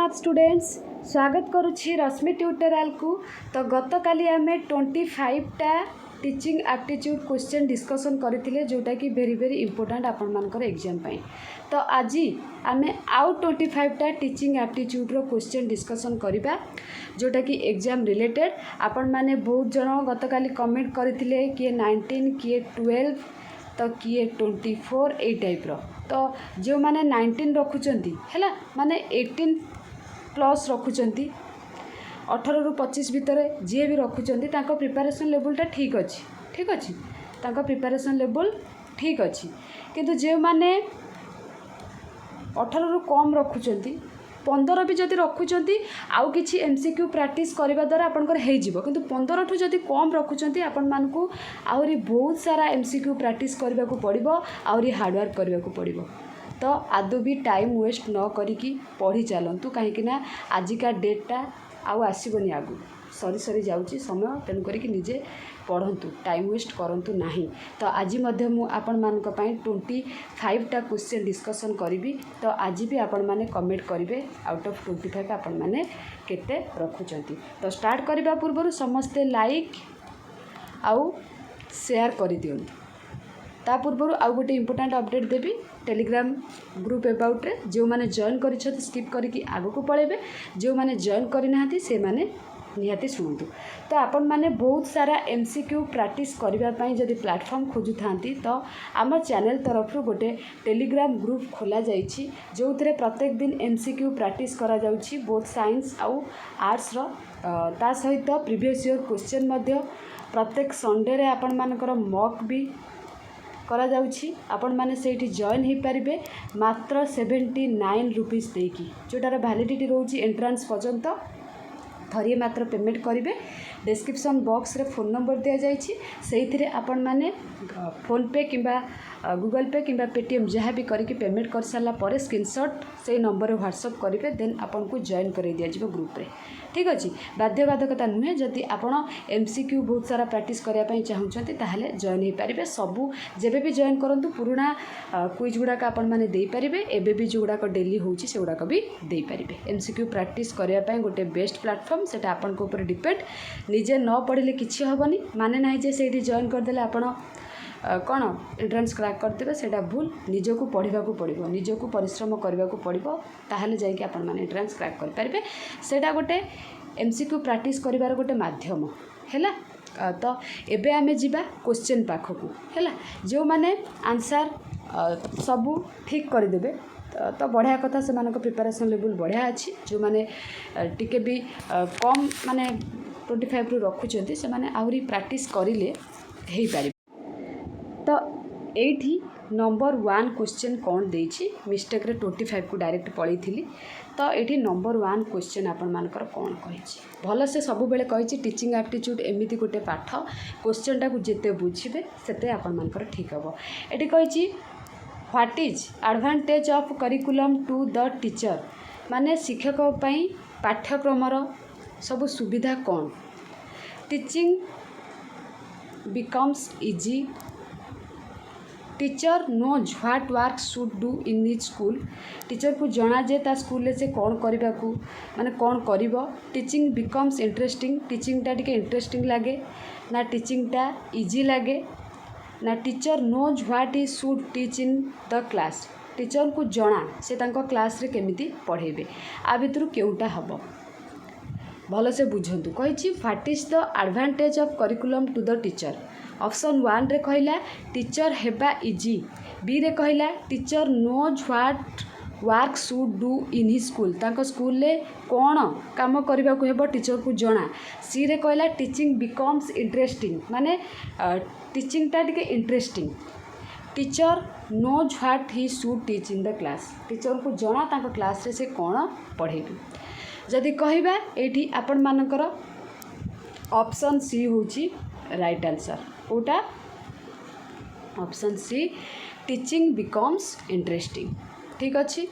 Jagannath students स्वागत करुछि रश्मि tutorial को। तो गत काली आमे 25 टा टीचिंग एप्टीट्यूड क्वेश्चन डिस्कशन करथिले जोटा कि वेरी इंपोर्टेंट आपण मानकर एग्जाम पई। तो आज आमे आउ 25 टा टीचिंग एप्टीट्यूड रो क्वेश्चन डिस्कशन करिबा जोटा कि एग्जाम रिलेटेड। आपण माने बहुत जन गत काली कमेंट करथिले कि 19 कि 12 तो किए 24 ए टाइप रो। तो जो माने 19 रखुचंती हैला माने 18 प्लस रखुचंती 18 रु 25 भितर जी भी रखुचंती तांको प्रिपरेशन लेवलटा ठीक अच्छी तांको प्रिपरेशन लेवल ठीक अच्छी। किंतु जो माने 18 रु कम रखुचंती 15 भी जदि रखुचंती आउ किछि एमसीक्यू प्रैक्टिस करबा द्वारा आपनकर हे जिवो। किंतु 15 ठु जदि कम रखुचंती आपन मानकू आउरी बहुत सारा एमसीक्यू प्रैक्टिस करबा को पड़िबो आउरी हार्ड वर्क करबा को पड़िबो। तो आदौ भी टाइम वेस्ट न करिकी पढ़ी चलतु कहीं आजिका डेटा आउ आसबनी आगु सरी जाऊँगी समय तेणु करिकी निजे पढ़ंतु टाइम वेस्ट करंतु नहीं। तो आज मध्य मु आपण मानक पई 25 टा क्वेश्चन डिस्कशन करी। तो आज भी आपण माने कमेंट करेंगे आउट ऑफ 25 आपण माने केते रखुचंती। तो स्टार्ट करबा पूर्व समस्ते लाइक आउ शेयर कर दियंतु। ता पूर्व आउ गोटे important update Devi Telegram group about रे जो माने जॉइन कर स्किप करके आगो को पळेबे जो माने जॉइन करना से माने निहाती शुणु। तो आपण माने बहुत सारा एमसीक्यू प्रैक्टिस करबा पई जदि प्लेटफॉर्म खोजु थांती तो आम चैनल तरफ गोटे टेलीग्राम ग्रुप खोला जाइछि जो थरे प्रत्येक दिन एमसीक्यू प्रैक्टिस करा जाउछि बोथ साइंस आउ आर्ट्स रो। ता सहित प्रीवियस ईयर क्वेश्चन मध्य प्रत्येक संडे रे आपण मानकर मॉक भी करा जाउछि। आपण माने सेठी जॉइन हो पारिबे मात्र 79 रुपीस देकी जोटार वैलिडिटी रोची एंट्रांस पर्यंत थरिए मात्र पेमेंट करेंगे। डिस्क्रिप्शन बॉक्स रे फोन नंबर दिया जाइछि सेइथिरे आपण माने फोन पे किंबा गूगल पे किंबा पेटीएम जहाँ भी करके पेमेंट कर सारा पर स्क्रीनशॉट से नंबर व्हाट्सअप करेंगे देन आपन को जॉइन कर दिया जिवो ग्रुप रे। ठीक अच्छे बाध्यबाधकता नुहे जदि आपण एमसीक्यू बहुत सारा प्रैक्टिस करने चाहूँगी ताहले जॉइन हो पारे। सबू जेबे भी जॉइन करंतु पुराना क्विज गुड़ाक आपण माने दे पारिबे एबे भी जो गुड़ाक डेली होउछि से गुड़ाक भी दे पारिबे। एमसीक्यू प्रैक्टिस करने गोटे बेस्ट प्लेटफॉर्म सेटा आपण को ऊपर डिपेंड निजे न पढ़िले किछि हबनी माने नाही जे सेठी जॉइन करदेले आपण कौन एंट्रांस क्रैक करदेवे सेटा भूल। निजको पढ़ा पड़ो निजको परिश्रम करने को पड़ो ताहले जाइए आपण माने एंट्रांस क्रैक कर पारिबे। सेटा गोटे एमसीक्यू प्रैक्टिस करिवार गोटे माध्यम हैला। तो एबे आमे जिबा क्वेश्चन पाखकू हैला जो माने आंसर सबू ठीक कर देबे तो बढ़िया कथा से मानक प्रिपरेशन लेवल बढ़िया अच्छी। जो माने टिके भी कम माने 25 रु रखुचंती से माने आहुरी प्रैक्टिस करिले हेई पारि। तो एठी नंबर 1 क्वेश्चन कौन देछि मिस्टेक रे 25 को डायरेक्ट पळी थिली। तो एठी नंबर 1 क्वेश्चन आपण मानकर कौन कहिछि भल से सब बेले कहिछि टीचिंग एप्टीट्यूड एमिति गोटे पाठ क्वेश्चन टाकू जेते बुझिबे सेते आपण मानकर ठीक हबो। एठी कहिछि what is advantage of curriculum to the teacher माने शिक्षक पई पाठ्यक्रम सब सुविधा कौन। Teaching becomes easy teacher knows what work should do in his school teacher को जना जे ता स्कूल से कौन करने को माने कौन करिवो। टीचिंग बिकम्स इंटरेस्टिंग टीचिंग टा टिके इंटरेस्टिंग लगे ना टीचिंग टा इजी लगे ना teacher knows what he should teach in the class teacher को जना से तांको क्लास रे केमिति पढ़ेबे आ भितरु केउटा हबो भल से बुझंतु। कहिछि what is the advantage of curriculum to the teacher option 1 रे कहला टीचर हेबा इजी बी रे कहला teacher knows what work should do in his school तांको स्कूल ले कौन काम करबा को हेबो टीचर को जना सी रे कहला टीचिंग बिकम्स इंटरेस्टिंग माने टीचिंग टा टिके interesting teacher knows what he should teach in the class teacher को जना तांको क्लास रे से कौन पढ़ेबे। जदि कहबा एठी आपण मानकर ऑप्शन सी होची राइट आंसर कोटा option C teaching becomes interesting. ठीक अच्छे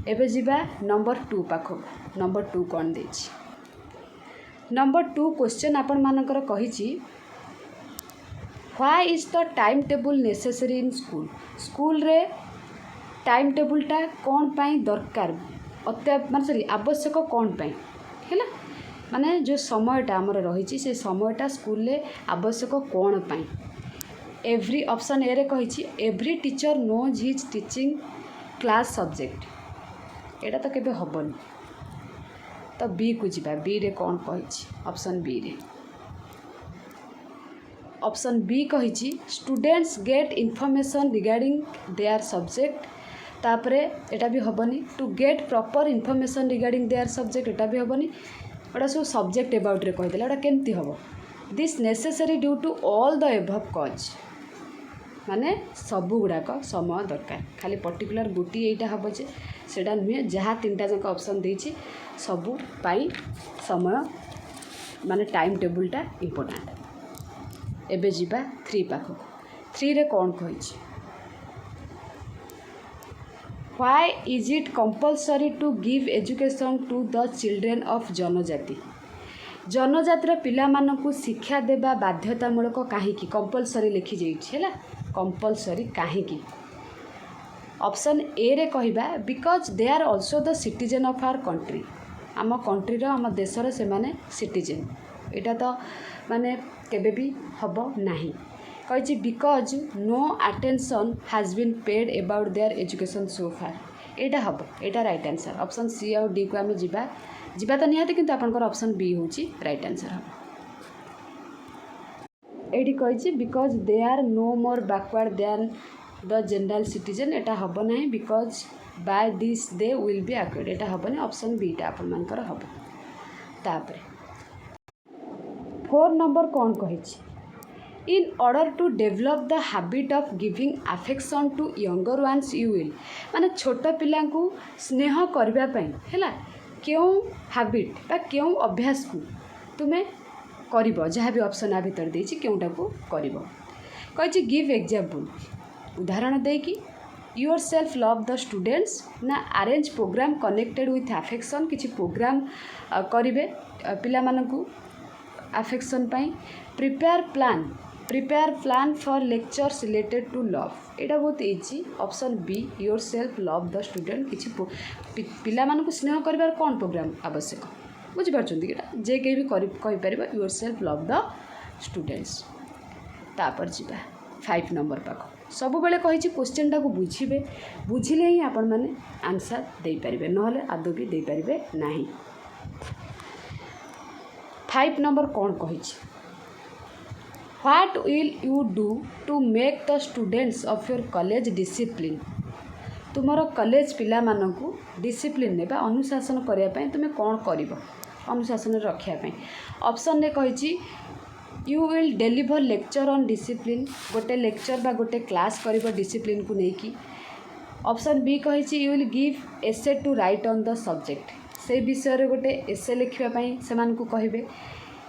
एबे जिबा नंबर 2 पाखो नंबर 2 कौन देछि नंबर 2 क्वेश्चन आपण मानकर कहिछि why is the time table necessary in school school रे टाइम टेबल टा कौन पाई दरकार ମାନେ ସରି आवश्यक कौन पाई है माने जो समयटा आमर रही से समयटा स्कूल आवश्यक कौन पाई एव्री ऑप्शन ए रे कही every teacher knows his teaching class subject एटा तो केबे हबनी तो बी को जीवा बी रे कौन कही ऑप्शन बी रे ऑप्शन बी कही students get information regarding their subject तापरे एटा भी हबनी to get proper information regarding their subject एटा भी हबनी एटा सब सब्जेक्ट अबाउट रे कहिदेला एटा केमती हबो this necessary due to all the above cause माने सबु गुड़ाक समय दरकार खाली पर्टिकुलर गोटी एटा हबो जे सेटा नुहे जहाँ तीनटा जक ऑप्शन देछि सबु पाई समय माने टाइम टेबुलटा इम्पोर्टेंट एबे जीवा 3 पाखो 3 रे कौन कहिछि Why is it compulsory to give education to the children of जनजाति जनजातिर पिला मानकु शिक्षा देबा बाध्यतामूलक काहीकि कंपलसरी लिखि जाइछि हैला कंपलसरी काहीकि ऑप्शन ए रे कहिबा because they are also the citizen of our country आम कंट्री रो आम देशर से माने सिटीजन एटा तो माने केबे भी हबो नाही कही because no attention has been paid about their education so far एटा हम एटा राइट आंसर ऑप्शन सी आउ डी को आम जीवा तो निहाती किंतु आपनकर ऑप्शन बी होची राइट आंसर हम एटी कही because they are no more backward than the general citizen एटा हम ना because by this they will be acquired एटा हम ऑप्शन बी टा आपन मानकर हम तापरे 4 नंबर कौन कही In order to develop the habit of giving affection to younger ones you will माने छोट पिला को स्नेह करबा पई हैला क्यों हैबिट बा क्यों अभ्यास को तुमे करिवो जहाँ भी ऑप्शन आ भीतर देछि क्योंटा को करिवो कहि गिव एग्जांपल उदाहरण दे कि yourself love the students ना arrange programme connected with affection किछि प्रोग्राम करिवे पिला मानकू अफेक्शन पई prepare plan for lectures related to love एटा बहुत easy option B yourself love the student किसी पिला मानकु स्नेह करिवार कौन प्रोग्राम आवश्यक बुझी पारछन्ती कि जे के भी कहि परबा yourself love the students तापर जीवा 5 नंबर पाख सब बेले कहि क्वेश्चन टा को बुझिले ही आपण माने आंसर दे परिबे नहले आदो भी दे परिबे नाही 5 नंबर कौन कहि What will you do to make the students of your college discipline तुमर कॉलेज पिला मानकु डिसिप्लिन ने अनुशासन करने पे तुम्हें कौन कर अनुशासन रखापी ऑप्शन ने कही you will deliver lecture on discipline गोटे लेक्चर बा गोटे क्लास कर डिसिप्लिन को लेकिन ऑप्शन बी कही you will give essay to write on the subject से विषय गोटे एसे लिखापी से कहे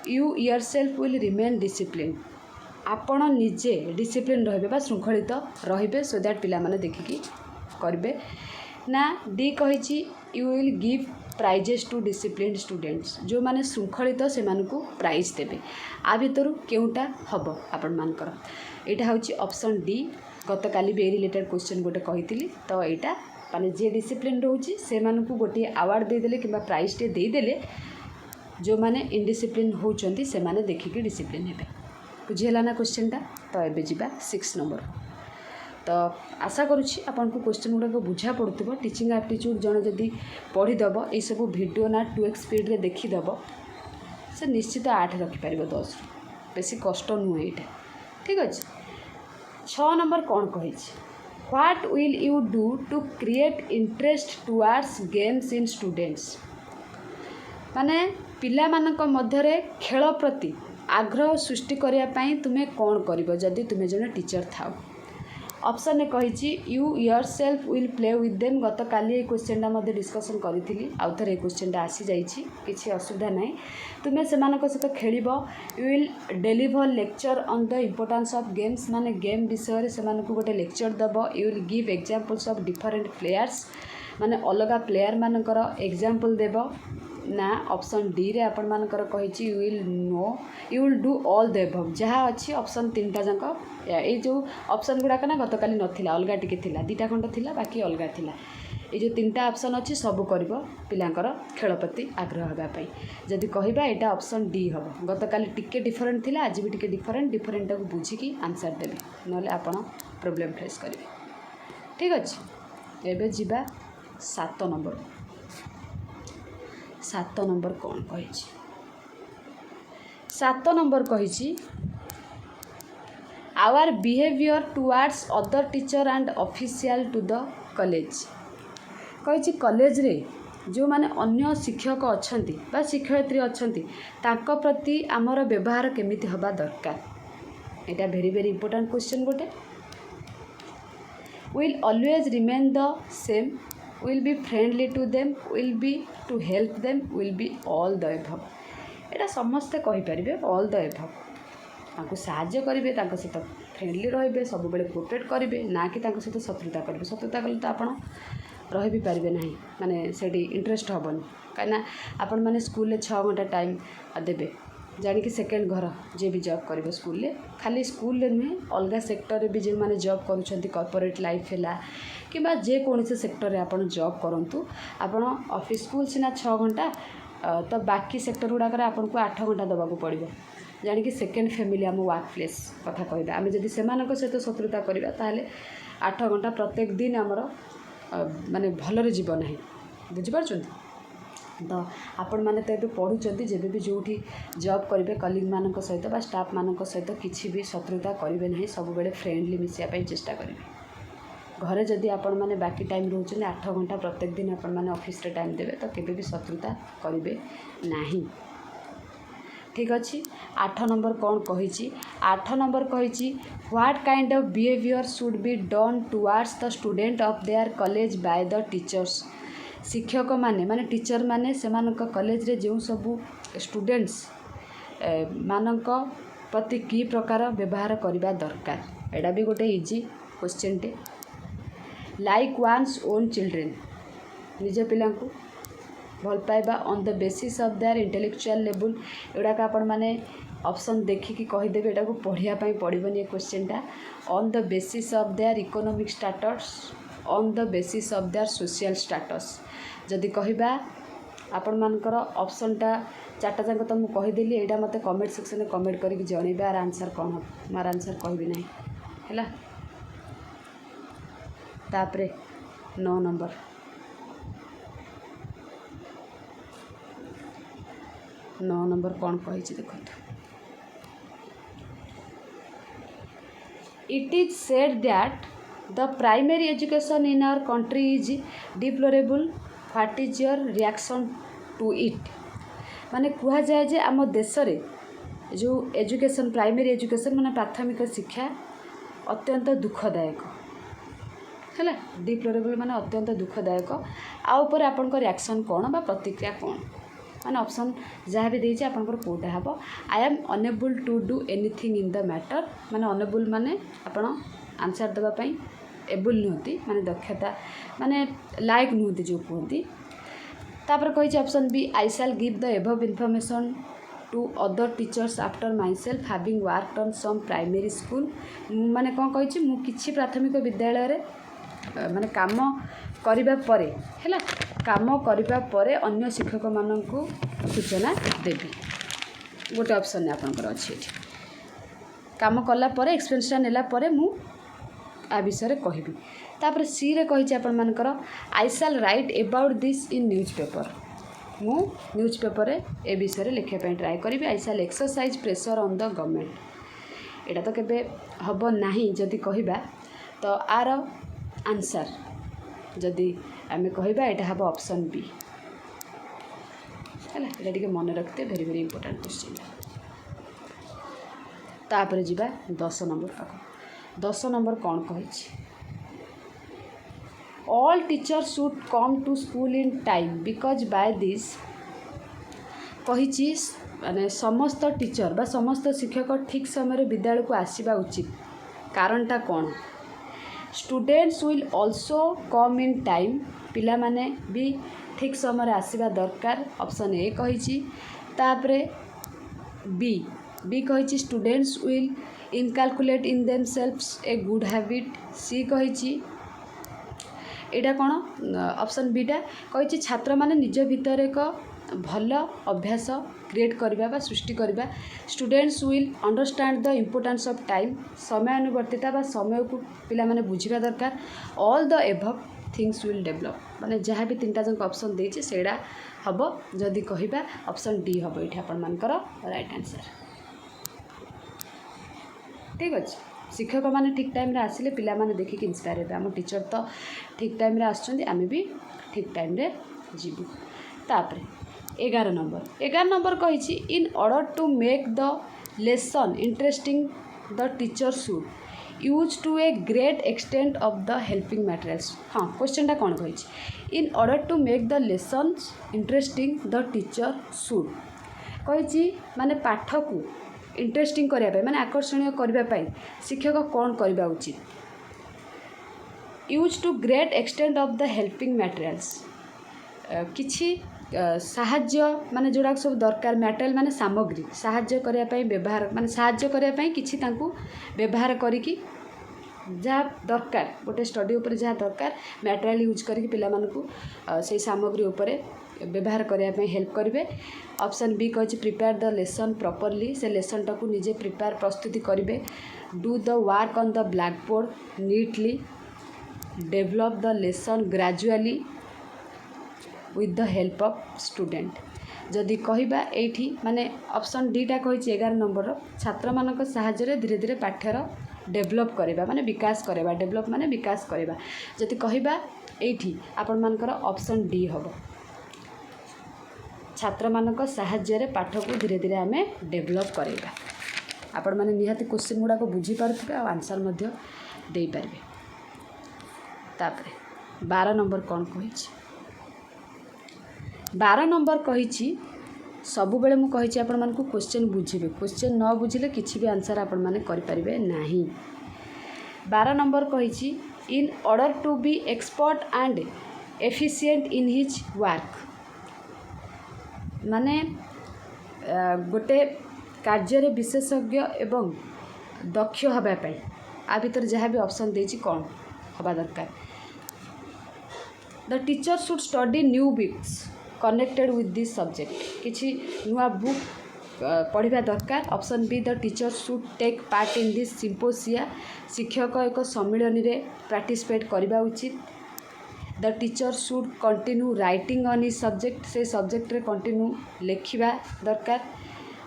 you yourself will remain discipline आपण निजे डिसिप्लिन रहिबे श्रृंखलित रहिबे सो दैट पिला माने देखिकी करबे ना डी कही you will give prizes to discipline students जो माने श्रृंखलित से मानकु प्राइज देबे आ भितर केउटा हबो आपण मानकर एटा होची ऑप्शन डी गत काली बे रिलेटेड क्वेश्चन गोटे कहितली तो एटा माने जे डिसिप्लिन रहउची से मानकु गोटे अवार्ड दे देले किबा प्राइज टे दे देले जो माने इनडिसिप्लिन होचंती से माने देखिकी डिसिप्लिन हेबे बुझीला ना क्वेश्चन टा तो एबे जीवा 6 नंबर तो आशा करुँची आपन को क्वेश्चन गुड़ाक बुझा पड़ुव टीचिंग एप्टीट्यूड जन जदि पढ़ीदेव ये सब वीडियो ना 2x स्पीड रे देखीदेव से निश्चित 8 रखिपार 10 बेसी कष्ट नुहे ये ठीक अच्छे 6 नंबर कौन कही what will you do to create interest towards games in students माने पिला मानक मध्यरे खेल प्रति आग्रह सृष्टि करने तुम्हें कौन कर जदि तुम्हें जन टीचर थाओ ऑप्शन ने कही you yourself will play with them गत काली क्वेश्चन डिस्कसन करी आउ थे क्वेश्चन आसी जाइए किसी असुविधा ना तुम्हें से सहित खेल you will deliver lecture on the importance of games माने गेम विषय से गोटे लेक्चर दब you will give examples of different players माने अलग प्लेयर मानकर एग्जांपल देव ना ऑप्शन डी रे आपण मानकर कही you will do all the above जहाँ अच्छी ऑप्शन 3टा जाक ये जो ऑप्शन गुड़ाक ना गत काली नथिला अलगा टिके थिला 2टा खंड थिला बाकी अलगा थिला ये जो 3टा ऑप्शन अच्छी सब कर पिलांकर खेल प्रति आग्रह होगापाई जदि कहबा यहाँ ऑप्शन डी हम गत काली टिके डिफरेंट थिला आज भी टिके डिफरेंट को बुझिकी आंसर देवे नले आपण प्रॉब्लम फेस करेंगे ठीक अच्छे एबे जीवा 7 नंबर 7 नंबर कौन कही 7 नंबर कही our behaviour towards other teacher and official to the college कही कॉलेज रे जो माने अन्य शिक्षक अच्छी बा शिक्षयित्री अच्छी तांको प्रति आमर व्यवहार केमिति हबा दरकार एटा वेरी वेरी इंपोर्टेंट क्वेश्चन गोटे will always remain the same will be friendly to them will be to help them will be all the above एटा समस्ते कहि परिबे ऑल द एभव तांको साहाय्य करेंगे सहित फ्रेंडली रे सब बेले कोऑपरेट करेंगे ना कि सहित शत्रुता करेंगे शत्रुता कले तो आपड़ रही भी पारे ना माने से इंटरेस्ट हेनी कहीं आपण मैंने स्कूल 6 घंटा टाइम देवे जानिक सेकेंड घर जे भी जॉब करेंगे स्कूल खाली स्कूल नुहे अलग सेक्टर भी जो मैंने जॉब करुँच कॉर्पोरेट लाइफ है कि जेकोसी सेक्टर आप जॉब करूँ आपण ऑफिस स्कूल सीना 6 घंटा तो बाकी सेक्टर गुड़ाक आपको 8 घंटा देवाक पड़ो जानिक सेकेंड फैमिली आम वर्क प्लेस कथा कहबा आम जब से सहित शत्रुता करवा ताहले 8 घंटा प्रत्येक दिन आमर माने भलरे जीव ना बुझिपार तो आपण मैंने तो ये पढ़ुंट जब भी जो जॉब करेंगे कलिग मान सहित स्टाफ मान सहित किसी भी शत्रुता करेंगे ना सब बेले फ्रेंडली मिसापी चेष्टा करेंगे घरे जदि आपण मैंने बाकी टाइम रोचे 8 घंटा प्रत्येक दिन आपण मैंने ऑफिस रे टाइम देवे तो केबे भी शत्रुता करेंगे नहीं ठीक अच्छे 8 नंबर कौन कही 8 नंबर कही what kind of behaviour should be done towards the student of their college by the teachers शिक्षक माने माने टीचर माने सेमानक कॉलेज रे जो सब स्टूडेंट्स मानक प्रति की प्रकार व्यवहार करबा दरकार एटा भी गोटे इजी क्वेश्चन टे लाइक वन्स ओन चिल्ड्रेन निज पिला भल पाइबा on the basis of their intellectual level एडाक आपण माने ऑप्शन देखिकी कहीदेवे एटा को पढ़िया पड़ोनी ये क्वेश्चनटा on the basis of their economic status on the basis of their social status जदि कहबा आपण मानकर ऑप्शनटा 4टा जाक तो मुझे कहीदेली यहाँ मत कमेंट सेक्शन में कमेंट करके जनइबे आर आंसर कौन हम मार आंसर कहबी ना है तापरे 9 नंबर 9 नंबर कौन कही देखो it is said that the primary education in our country is deplorable what is your reaction to it माने कह जाए जे आम देश रे जो एजुकेशन प्राइमरी एजुकेशन माने प्राथमिक शिक्षा अत्यंत दुखदायक है डिप्लोरेबल माने अत्यंत दुखदायक आउपर आपण रिएक्शन कौन बा प्रतिक्रिया कौन माने ऑप्शन जहाँ भी देती आपंकर कौटा हम I am unable to do anything in the matter माने अनेबल माने आपण आंसर देवाई एबल नुहति माने दक्षता माने लायक नुहति जो कहती तापर कही option B I shall give the above information to other teachers after myself having worked on some primary school माने कौन कही मुझे प्राथमिक विद्यालय रे माने काम करिबा परे हैला काम करिबा परे अन्य शिक्षक माननकु सूचना देबी गोटे ऑप्शन आपनकर अछि काम कला परे एक्सपीरियंसटा नेला परे मु आ विषय कहबी तापर सी रे कहि आपण मानकर I shall write about this in newspaper मु न्यूज़पेपर रे ए विषय रे लिखिया पे ट्राई करिबी I shall exercise pressure on the government एटा तो केबे हबो नाही जदि कहिबा तो आर आंसर जदि आम कहबा यहाँ हम ऑप्शन बी है ये मन रखते वेरी वेरी इंपोर्टेंट क्वेश्चन तापर जीवा 10 नंबर पाख 10 नंबर कौन कही all teachers should come to school in time because by this कही माने समस्त टीचर बा समस्त शिक्षक ठीक समय विद्यालय को आसवा उचित कारणटा कौन students will also come in time पिला माने भी ठीक समय आसवा दरकार ऑप्शन ए कही तापरे बी बी कही students will inculcate in themselves a good habit C कही एटा कौन ऑप्शन बीटा कही छात्र माने निज भितर एक भल अभ्यास क्रिएट करबा बा सृष्टि करबा students will understand the importance of time समयानुवर्तिता बा समय को पिला माने बुझिबा दरकार all the above things will develop माने जहाँ भी तीन जन ऑप्शन देछि सेडा हबो जदि कहिबा ऑप्शन डी हबो इठी आपण मानकर राइट आंसर ठीक अछि शिक्षक माने ठीक टाइम रे आसिले पिला माने देखिक इंस्पायर हेबे हम टीचर तो ठीक टाइम रे आछुंदी आमे भी ठीक टाइम रे जीवु तापरे 11 नंबर कही in order to make the lesson interesting the teacher should use to a great extent of the helping materials हाँ क्वेश्चन कौन कही in order to make the lesson interesting the teacher should कही माने पाठ को interesting करने माने आकर्षणीय करने शिक्षक कौन करवा उचित use to great extent of the helping materials किछि साहाଯ୍ୟ माने जोड़ा सब दरकार मटेरियल माने सामग्री साहाଯ୍य करने ପାଇଁ व्यवहार माने साहाଯ୍य करने ପାଇଁ किछि तांकु व्यवहार करिकी जहाँ दरकार गोटे स्टडी उपर जहाँ दरकार मटेरियल यूज करके पिला मानकु से सामग्री उपरे व्यवहार करने ପାଇଁ हेल्प करेंगे ऑप्शन बी कही प्रिपेयर द लेसन प्रॉपर्ली से लेसन टाकू निजे प्रिपेयर प्रस्तुति करेंगे do the work on the black board neatly develop the lesson gradually with the help of student जदि कहबा एठी माने ऑप्शन डी टा कही 11 नंबर छात्र मानक सहायरे धीरे धीरे पाठ्यर डेवलप करबा माने विकास करबा डेवलप माने विकास करबा जदि कहबा एठी आपण मानकर ऑप्शन डी हबो छात्र मानक सहायरे पाठ को धीरे धीरे आमे डेवलप करबा आपण माने निहाती क्वेश्चन गुडा को बुझी पारथिबे आ आंसर मध्य देई पारबे तापरे 12 नंबर कौन कही 12 नंबर कही सबु बेले मु कही आपण मानकु क्वेश्चन बुझिबे क्वेश्चन न बुझिले किछि भी आंसर आपण माने करि परिबे नाही 12 नंबर कही in order to be expert and efficient in his work माने गोटे कार्य विशेषज्ञ एवं दक्ष हबा पई आ भीतर जहाँ भी ऑप्शन देछि कौन हबा दरकार the teacher should study new books connected with this subject किछि नुआ बुक पढ़ा दरकार option B the teacher should take part in this symposia शिक्षक एक सम्मिलन रे पार्टिसिपेट करबा उचित the teacher should continue writing on his subject से सब्जेक्ट रे कंटिन्यू लिखिबा दरकार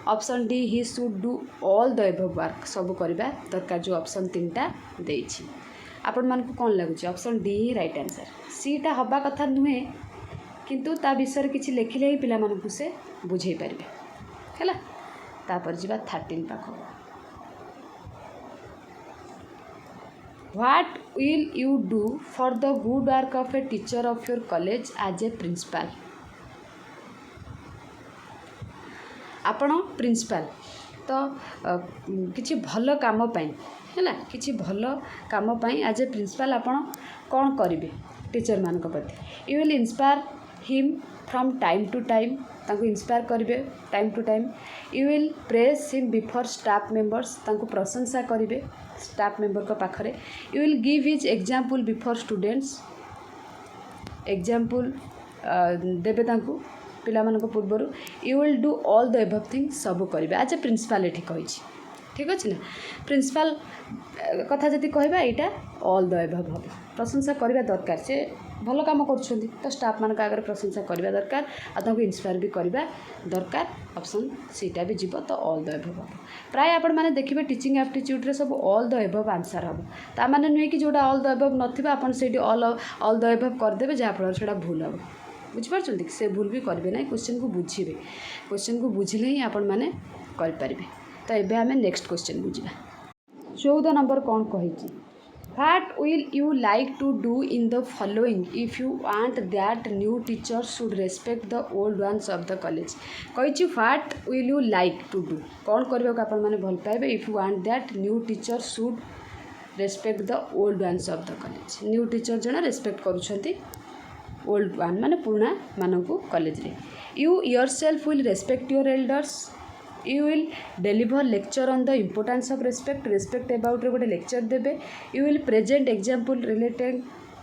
option D he should do all the above work सब करबा दरकार जो ऑप्शन 3टा देछि आपण मान को कौन लगुच ऑप्शन डी ही राइट आंसर सीटा हवा कथा नुहे किंतु ता विषय किसी लिखिले ही पिला मानकु से बुझे पारिबे हैला तापर जिबा 13 पाख what will you do for the good work of a teacher of your college as a principal आपण प्रिंसिपल तो किछि भल काम पाई है किसी भल काम पाई एज ए प्रिंसिपल आपण कौन करेंगे टीचर मान प्रति you will inspire him from time to time तांको इंस्पायर करेंगे time to time you will praise him before staff members तांको प्रशंसा करेंगे स्टाफ मेंबर को पाखरे you will give his example before students example देबे तांको पिला मानक पूर्वर you will do all the above things सब करेंगे एज ए प्रिंसिपल एठी कही ठीक अच्छे ना प्रिंसिपल कथा जदि कहबा एटा ऑल द एबव हम प्रशंसा करबा दरकार से भल काम कर तो स्टाफ मान आगे प्रशंसा करबा दरकार आ इंस्पायर भी करबा दरकार ऑप्शन सीटा भी जीव तो ऑल द एबव हम प्राय आपण माने देखिबे टीचिंग एप्टीट्यूड रे सब ऑल द एबव आंसर हम ता माने नुहे कि जोटा ऑल द एबव नथिबा आपण सेठी ऑल द एबव कर देबे जहा फल सेटा भूल हम बुझिपारछन्ती से भूल भी करबे ना क्वेश्चन को बुझिबे क्वेश्चन को बुझिले ही आपण माने कर पारिबे तो एबे हमें नेक्स्ट क्वेश्चन बुझा 14 नंबर कौन कही what will you like to do in the following if you want that new teacher should respect the old ones of the college कही what will you like to do कौन करने को आपण माने भल पाइबे if you want that new teacher should respect the old ones of the college new teacher जन respect करुछंती ओल्ड वन माने पुराना मानकु कॉलेज रे you yourself will respect your elders you will deliver lecture on the importance of respect about रे गोटे lecture देबे you will present example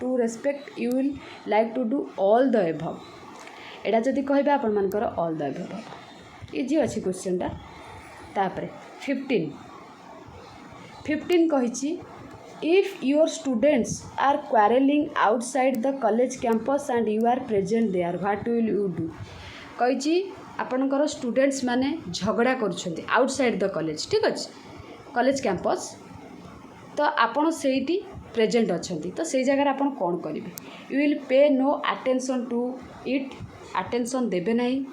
to respect you will like to do all the above एटा जदि कहबे आपण मानकर all the above easy अच्छी क्वेश्चनटा तापर 15 कहिछि if your students are quarreling outside the college campus and you are present there what will you do कहिछि आपणकर स्टूडेंट्स माने झगड़ा करुछंती आउटसाइड द कॉलेज ठीक अछि कॉलेज कैंपस तो आपण सेठी प्रेजेंट अछंती तो से जगह आपण कोन करिवे you will pay no attention to it attention देबे नहीं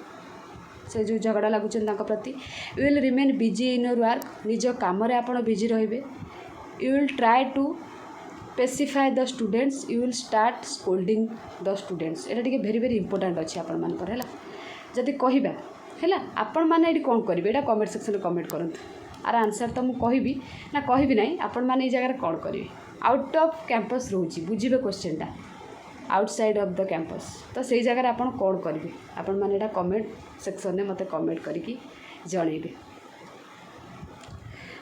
से जो झगड़ा लगुचन तांको प्रति you will remain busy in your work निज काम रे आपण बिजी रहिबे you will try to pacify the students you will start scolding the students एटा टिके वेरी वेरी इंपोर्टेंट अछि आपण मानकर हैला जदि कहिबा हैला आपण माने एटी कोन करिवे एटा कमेंट सेक्शन रे कमेंट करंतु आर आंसर तो मुझे कहबी ना कहबी नहीं आपण माने ए जगह कौन करेंगे आउट ऑफ कैंपस रोची बुझे क्वेश्चनटा आउटसाइड ऑफ द कैंपस तो से जगह आपण कौन करेंगे आपण माने एटा कमेंट सेक्शन में मते कमेंट करके जनइबे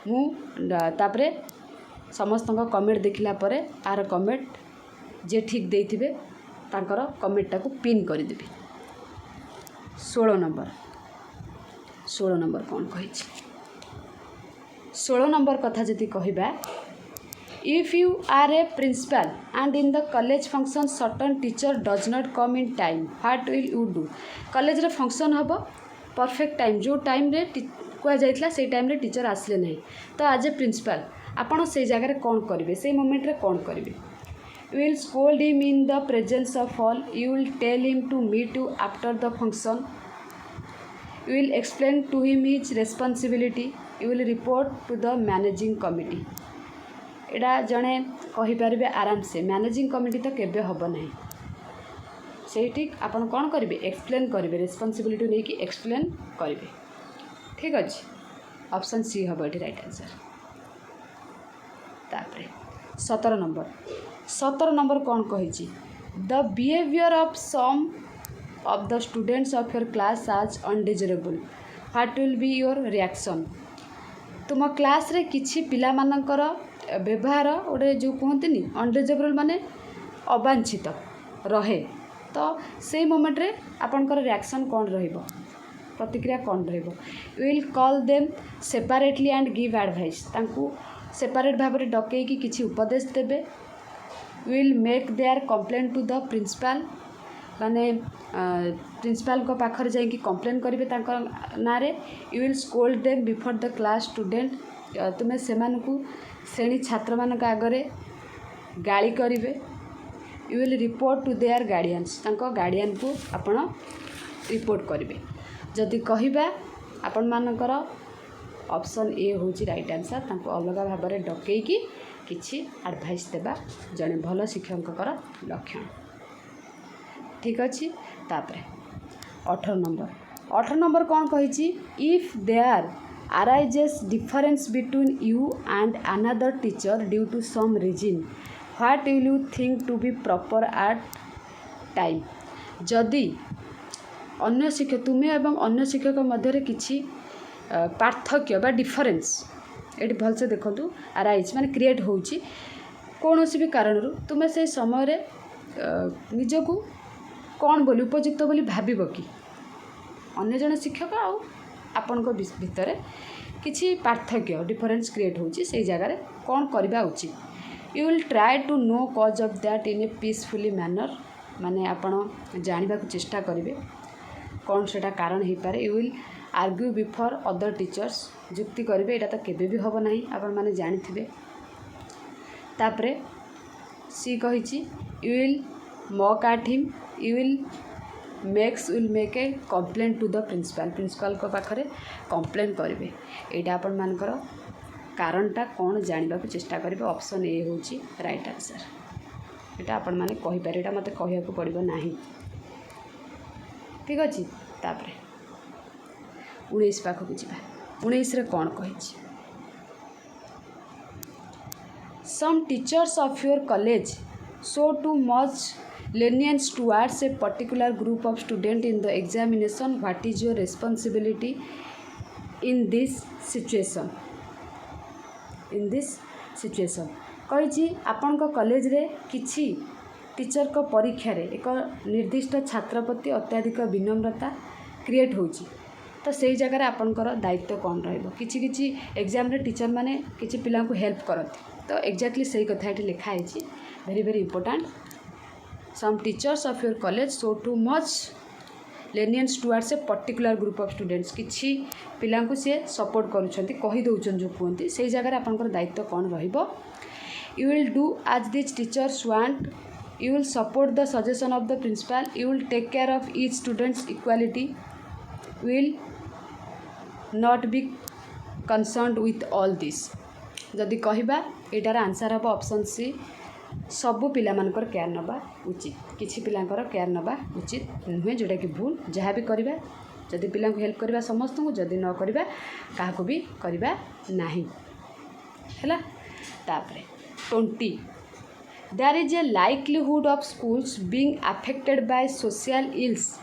मु तापरे समस्त कमेंट देखला परे आर कमेंट जे ठीक देथिबे तांकर कमेंटटा को पिन कर देबे 16 नंबर कौन कहि 16 नंबर कथा जदि कहबा if you are a principal and in the college function certain teacher does not come in time what will you do college रे फंक्शन हम परफेक्ट टाइम जो टाइम रे कह जाइतला से टाइम रे टीचर आसले नहीं तो एज ए प्रिंसिपल आपण से जगह कौन करेंगे से मोमेंट रे कौन करेंगे you will scold him in the presence of all you will tell him to meet you after the function you will explain to him his responsibility you will report to the managing committee एटा जड़े कहीपर आराम से managing committee तो केबे हम ना से ठीक आपन कौन करेंगे एक्सप्लेन करेंगे रेस्पॉन्सिबिलिटी नहीं कि एक्सप्लेन करेंगे ठीक अच्छे ऑप्शन सी हम ये राइट आंसर तापर 17 नंबर कौन कही the behaviour of some of the students of your class is undesirable what will be your reaction तुम क्लास रे किछि पिला मानकर व्यवहार गोटे जो कहते अनडिजरेबल माने अवांछित रहे तो से मोमेंट रे आपनकर रिएक्शन कौन रहिबो प्रतिक्रिया कौन रहिबो you will call them separately and give advice तांकू सेपरेट भाव में डकई कि किछि उपदेश देबे will make their complaint to the principal माने प्रिंसिपल को पाखर जाई कि कंप्लेन करिवे तांकर नारे you will scold them before the class student तुमे सेमानकू श्रेणी छात्र मानक आगरे गाली करिवे you will report to their guardians तांको गार्डियन को आपण रिपोर्ट करिवे जदि कहिबा आपण मानकर ऑप्शन ए होची राइट आंसर तांको अलग भाव में डकई कि किछि एडवाइस देबा जने भल शिक्षककर लक्षण ठीक अच्छे तापर 18 नंबर कौन कही if there arises difference between you and another teacher due to some reason what will you think to be proper at time जदि अन्य शिक्षक तुम्हें एवं अन्य शिक्षक मध्य किछि पार्थक्य बा डिफरेंस ये भलसे देखूँ अराइज माने क्रिएट होची कौन भी कारण तुम्हें से समय निजक कौन बोली उपयुक्त बोली भाव कि अन्य जन शिक्षक आपण भितर किसी पार्थक्य डिफरेंस क्रिएट होची से जगह कौन करवा उचित you will try to know cause of that in a peacefully manner माने आपण जानवा चेष्टा करेंगे कौन सेटा कारण हो पारे you will argue before other teachers जुक्ति करेंगे यहाँ तो केबे भी हम ना आपण मैंने जानी तापरे सी कही you will mock at him you will make a complain to the principal को पाखरे कंप्लेन करेंगे यहाँ आपण मानकर कारणटा कौन जानवा चेष्टा करेंगे ऑप्शन ए हूँ राइट आंसर यहाँ आपण मैंने कहीपर यहाँ मत कहू पड़ो ना ठीक अच्छे तापर 19 पाखक जा 19 रे कौन कही some teachers of your college show too much lenient towards a particular group of student in the examination what is your responsibility in this situation कही आपण को कॉलेज रे किछि टीचर को परीक्षा रे एक निर्दिष्ट छात्र प्रति अत्याधिक विनम्रता क्रिएट होची तो से जगह आपंकर दायित्व कौन रही एग्जाम रे टीचर माने किसी पिला को हेल्प करती तो एक्जाक्टली सही कथा ये लिखाई very very important some teachers of your college show too much leniency towards a particular group of students किसी पिला को सी सपोर्ट करूँ जो कहते से जगह आपंकर दायित्व कौन रहिबो you will do as this teachers want you will support the suggestion of the principal you will take care of each student's equality will not be concerned with all this जदि कहबा एटार आंसर हम option C सबू पिला मानकर care नबा उचित किछि पिलांकर केयर नबा उचित नुहे जोटा कि भूल जहाँ भी करबा जदि पिला को हेल्प करबा समस्त को जदि न करबा काहाको भी करबा नाही हैला तापरे 20 There is a likelihood of schools being affected by social ills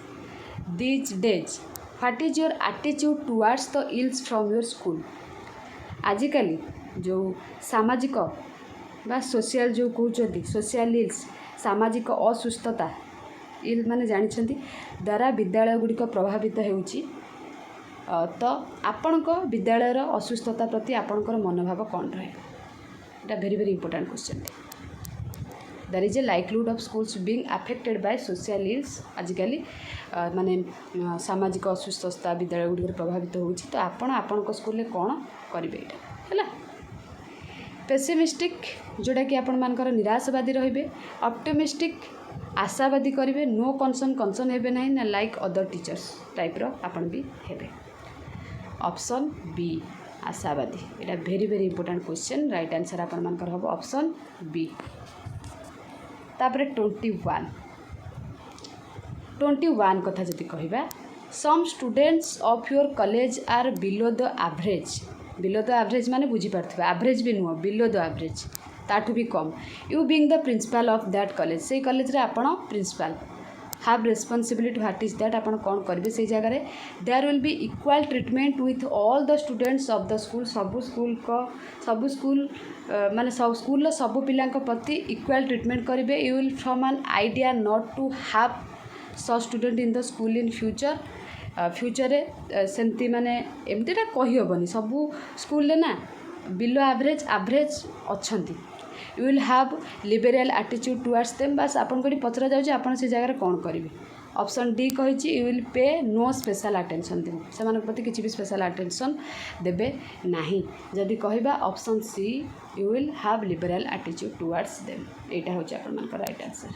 these days. What is your attitude towards the ills from your school? आजिकली जो सामाजिक बा सोशल जो कहते सोशल इल्स सामाजिक असुस्थता इल माने जानिछंती द्वारा विद्यालय गुड़िक प्रभावित होउची तो आपणक विद्यालयर असुस्थता प्रति आपणकर मनोभाव कौन रहे एटा very very important question There is a likelihood of schools being affected by social ills आजिकली माने सामाजिक असुस्थता विद्यालय गुड़ी प्रभावित होउची तो आपण स्कूल में कौन करेंगे यहाँ है पेसिमिस्टिक जोटा कि आपण मानकर निराशवादी रहिबे ऑप्टिमिस्टिक आशावादी करेंगे नो कंसर्न हेबे नहीं ना लाइक अदर टीचर्स टाइप रो आपण भी हेबे ऑप्शन बी आशावादी एटा very very important question right answer आपण मानकर हम ऑप्शन बी तापरे 21 कथा जदि कहबा some students of your college are below the average माने बुझी पारथिबा एवरेज भी नुह बिलो द एवरेज ताठू भी कम you being the principal of that college से कॉलेज रे आपण principal have responsibility what is that आपण कौन करेंगे से जगह there will be equal treatment with all the students of the school सबू स्कूल माने सब स्कूल सबू पिला प्रति इक्वल ट्रीटमेंट करेंगे you will form an idea not to have such student in the school in future future सेमती माने एमतीटा कही हेनी सबू स्कूल ना बिलो एवरेज अच्छी you will have liberal attitude towards them बस आपन को पचरा जाउछ आपन से जगह कौन करेंगे ऑप्शन डी कही you will pay no special attention देबे से प्रति किसी भी स्पेशल अटेंशन देबे नाही जदि कहबा option C you will have liberal attitude towards them एटा होची आपन मानकर राइट आंसर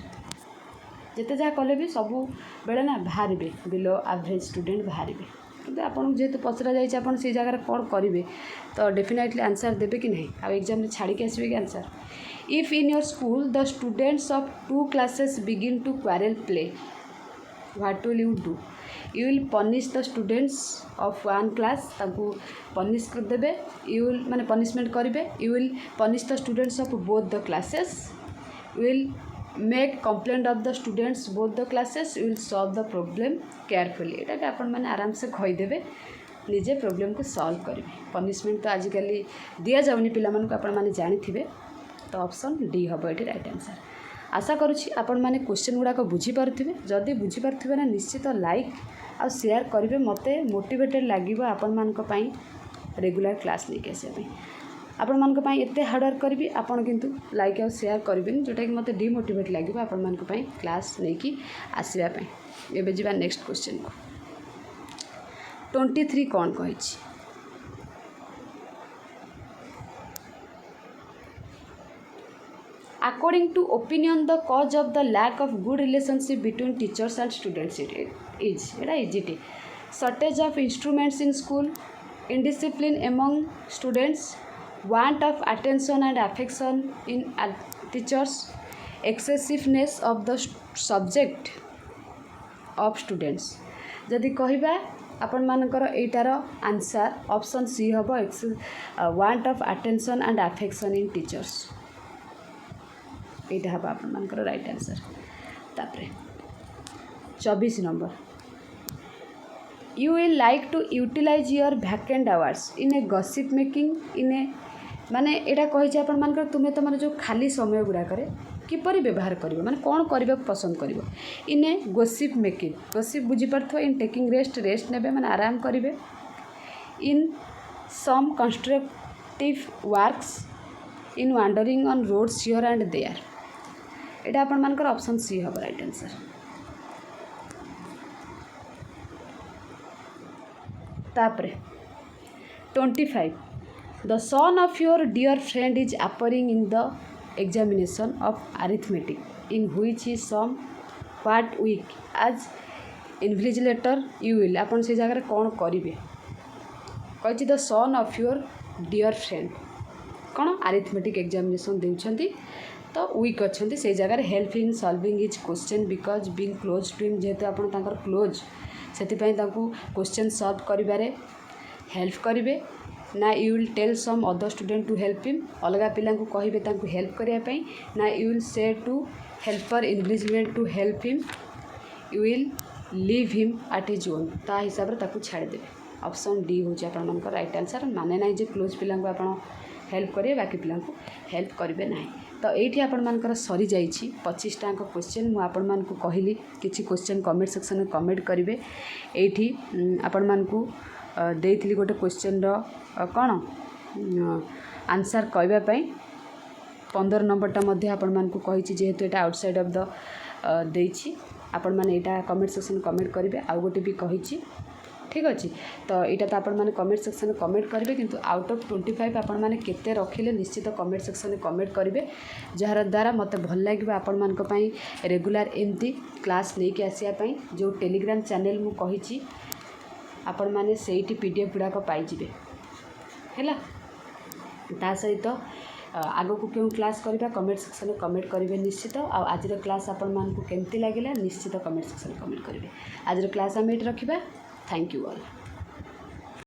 जिते जहाँ कले भी सबू बेले ना बाहर बिलो एवरेज स्टूडेंट बाहर कि आपको जेहेतु पचरा जाए से जगह कौन करेंगे तो डेफिनेटली आंसर देवे कि नहीं आ एग्जाम छाड़ी आसबे कि answer if in your school the students of 2 classes begin to quarrel play what will you do you will punish the students of 1 class ताकू पनिश कर देबे यू विल माने पनिशमेंट करेंगे you will punish the students of both the classes you will make complaint of the students both the classes you will solve the problem carefully एटा आपण माने आराम से खइदेबे निजे प्रॉब्लम को सॉल्व करेंगे पनिशमेंट तो आजिकल दिया जाउनी पिला मानक आपण माने जानिथिबे तो ऑप्शन डी हबो एटी राइट आंसर आशा करुछि आपण माने क्वेश्चन गुडा को बुझी पारथिबे जदी बुझी पारथिबे ना निश्चित लाइक आ शेयर करिवे मते मोटिवेटेड लागिबो आपण मानक पई रेगुलर क्लास लेके आसे आपण मानक पई एते हार्ड वर्क करी आपण किंतु लाइक और शेयर करेंगे जोटा कि मते डिमोटिवेट लगे आपण मानक पई क्लास नहीं आसवा एबे जीवा नेक्स्ट क्वेश्चन को 23 कौन कही according to opinion the cause of the lack of good relationship between teachers and students it is एटा इजिटी shortage of instruments in school indiscipline among students want of attention and affection in teachers excessiveness of the subject of students जदि कहबा आपण मानकर एटार answer option C हबो want of attention and affection in teachers एटा हबा आपण मानकर right answer तापरे 24 number you will like to utilize your vacant hours in a gossip making in a माने एटा कही आपण मानकर तुम्हें तुम जो खाली समय गुड़ाक किपरि व्यवहार करिवो माने कोन करबा पसंद करिवो in a gossip making gossip बुझी परथो इन टेकिंग रेस्ट नेबे माने आराम करिवे in some constructive works in wandering on roads here and there एटा आपण मानकर ऑप्शन सी हबो राइट आंसर तापरे 25 the son of your dear friend is appearing in the examination of arithmetic in which is some part weak as invigilator you will आपन से जगह कौन करिवे कहि the son of your dear friend कौन arithmetic examination देउछंती तो weak अच्छे से जगह help in solving his question because being close to him जेहेतु आपन तांकर क्लोज से क्वेश्चन सॉल्व करिबारे हेल्प करिवे ना you will tell some other student to help him अलग पिला कहे हेल्प करने ना you will say to helper invigilant to help him you will leave him at his own ता हिसाब से छाड़देवे ऑप्शन डी हूँ आप राइट आंसर माने ना जे क्लोज पिला आप हेल्प करेंगे बाकी पिला हेल्प करेंगे ना तो ये आपर सरी जाइए 25 टाक क्वेश्चन मुझे कहली किसी क्वेश्चन कमेंट सेक्शन में कमेंट करेंगे ये आपण देइथिली गोटे क्वेश्चन कौन आंसर कहवाई 15 नंबरटा मध्य आपण मानकु कहिछि जेहेतु एटा आउटसाइड ऑफ द देइछि आपण माने एटा कमेंट सेक्शन कमेंट करेंगे आउ गोटे भी कहिछि ठीक अच्छे तो यहाँ तो आपण मैंने कमेंट सेक्शन में कमेंट करेंगे किंतु आउट ऑफ 25 आपण मैंने केते रखिले निश्चित कमेंट सेक्शन में कमेंट करेंगे जार द्वारा मत भल लगे आपण मानी रेगुलर एमती क्लास लेके आसापी जो टेलीग्राम चैनल मु कही आपण मैंने से पीडीएफ गुड़ाक पाइबे है ता सहित आग को क्यों क्लास करवा कमेंट सेक्शन में कमेंट करेंगे निश्चित आज क्लास आपण मानकु केमती लगिला निश्चित कमेंट सेक्शन में कमेंट करेंगे आज क्लास आम ये रखा थैंक यू ऑल।